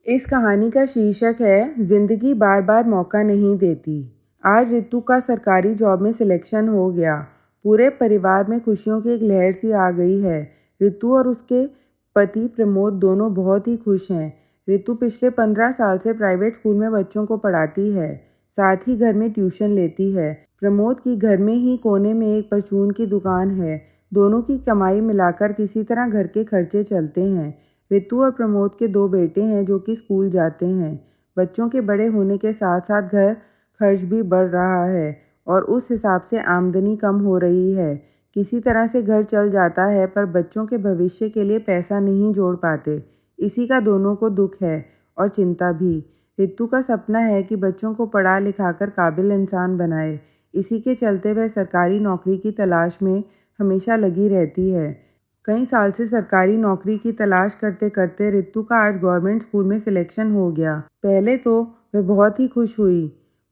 इस कहानी का शीर्षक है जिंदगी बार बार मौका नहीं देती। आज रितु का सरकारी जॉब में सिलेक्शन हो गया। पूरे परिवार में खुशियों की एक लहर सी आ गई है। रितु और उसके पति प्रमोद दोनों बहुत ही खुश हैं। रितु पिछले 15 साल से प्राइवेट स्कूल में बच्चों को पढ़ाती है, साथ ही घर में ट्यूशन लेती है। प्रमोद की घर में ही कोने में एक परचून की दुकान है। दोनों की कमाई मिलाकर किसी तरह घर के खर्चे चलते हैं। रितु और प्रमोद के 2 बेटे हैं जो कि स्कूल जाते हैं। बच्चों के बड़े होने के साथ साथ घर खर्च भी बढ़ रहा है और उस हिसाब से आमदनी कम हो रही है। किसी तरह से घर चल जाता है पर बच्चों के भविष्य के लिए पैसा नहीं जोड़ पाते। इसी का दोनों को दुख है और चिंता भी। रितु का सपना है कि बच्चों को पढ़ा लिखाकर काबिल इंसान बनाए। इसी के चलते वह सरकारी नौकरी की तलाश में हमेशा लगी रहती है। कई साल से सरकारी नौकरी की तलाश करते करते रितु का आज गवर्नमेंट स्कूल में सिलेक्शन हो गया। पहले तो वह बहुत ही खुश हुई,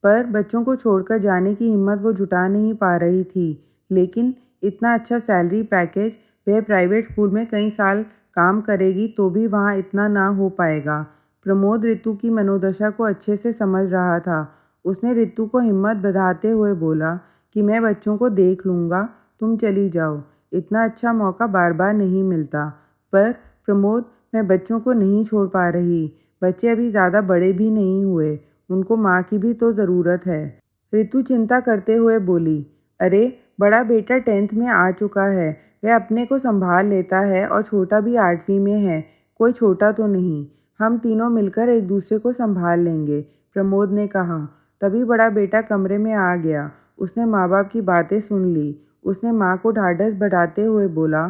पर बच्चों को छोड़कर जाने की हिम्मत वो जुटा नहीं पा रही थी। लेकिन इतना अच्छा सैलरी पैकेज, वह प्राइवेट स्कूल में कई साल काम करेगी तो भी वहाँ इतना ना हो पाएगा। प्रमोद रितु की मनोदशा को अच्छे से समझ रहा था। उसने रितु को हिम्मत बंधाते हुए बोला कि मैं बच्चों को देख लूँगा, तुम चली जाओ। इतना अच्छा मौका बार बार नहीं मिलता। पर प्रमोद, मैं बच्चों को नहीं छोड़ पा रही। बच्चे अभी ज़्यादा बड़े भी नहीं हुए, उनको माँ की भी तो ज़रूरत है। रितु चिंता करते हुए बोली, अरे बड़ा बेटा 10th में आ चुका है, वह अपने को संभाल लेता है और छोटा भी 8वीं में है। कोई छोटा तो नहीं, हम तीनों मिलकर एक दूसरे को संभाल लेंगे, प्रमोद ने कहा। तभी बड़ा बेटा कमरे में आ गया। उसने माँ बाप की बातें सुन ली। उसने माँ को ढाढ़स बढ़ाते हुए बोला,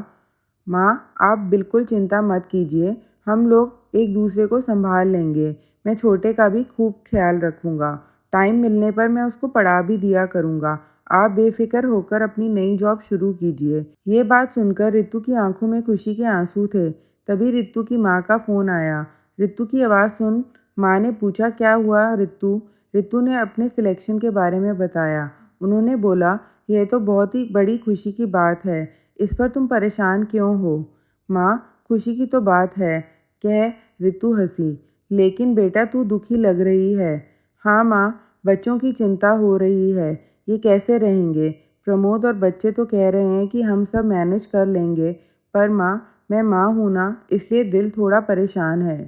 माँ आप बिल्कुल चिंता मत कीजिए, हम लोग एक दूसरे को संभाल लेंगे। मैं छोटे का भी खूब ख्याल रखूँगा। टाइम मिलने पर मैं उसको पढ़ा भी दिया करूँगा। आप बेफिक्र होकर अपनी नई जॉब शुरू कीजिए। ये बात सुनकर रितु की आंखों में खुशी के आंसू थे। तभी रितु की माँ का फ़ोन आया। रितु की आवाज़ सुन माँ ने पूछा, क्या हुआ रितु? रितु ने अपने सिलेक्शन के बारे में बताया। उन्होंने बोला, यह तो बहुत ही बड़ी खुशी की बात है, इस पर तुम परेशान क्यों हो? माँ, खुशी की तो बात है, कह रितु हंसी। लेकिन बेटा तू दुखी लग रही है। हाँ माँ, बच्चों की चिंता हो रही है, ये कैसे रहेंगे? प्रमोद और बच्चे तो कह रहे हैं कि हम सब मैनेज कर लेंगे, पर माँ, मैं माँ हूँ ना, इसलिए दिल थोड़ा परेशान है।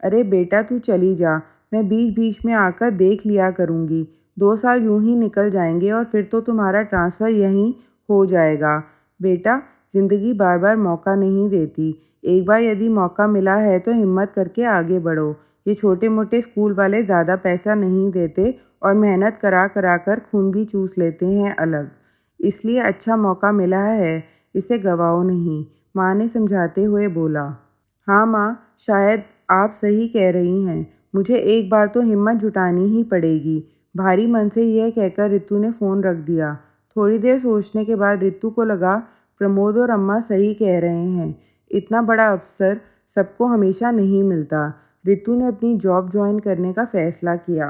अरे बेटा तू चली जा, मैं बीच बीच में आकर देख लिया करूँगी। 2 साल यूं ही निकल जाएंगे और फिर तो तुम्हारा ट्रांसफ़र यहीं हो जाएगा। बेटा, ज़िंदगी बार बार मौका नहीं देती। एक बार यदि मौका मिला है तो हिम्मत करके आगे बढ़ो। ये छोटे मोटे स्कूल वाले ज़्यादा पैसा नहीं देते और मेहनत करा करा कर खून भी चूस लेते हैं अलग। इसलिए अच्छा मौका मिला है, इसे गवाओ नहीं, माँ ने समझाते हुए बोला। हाँ माँ, शायद आप सही कह रही हैं। मुझे एक बार तो हिम्मत जुटानी ही पड़ेगी। भारी मन से यह कहकर रितु ने फ़ोन रख दिया। थोड़ी देर सोचने के बाद रितु को लगा, प्रमोद और अम्मा सही कह रहे हैं। इतना बड़ा अवसर सबको हमेशा नहीं मिलता। रितु ने अपनी जॉब ज्वाइन करने का फ़ैसला किया।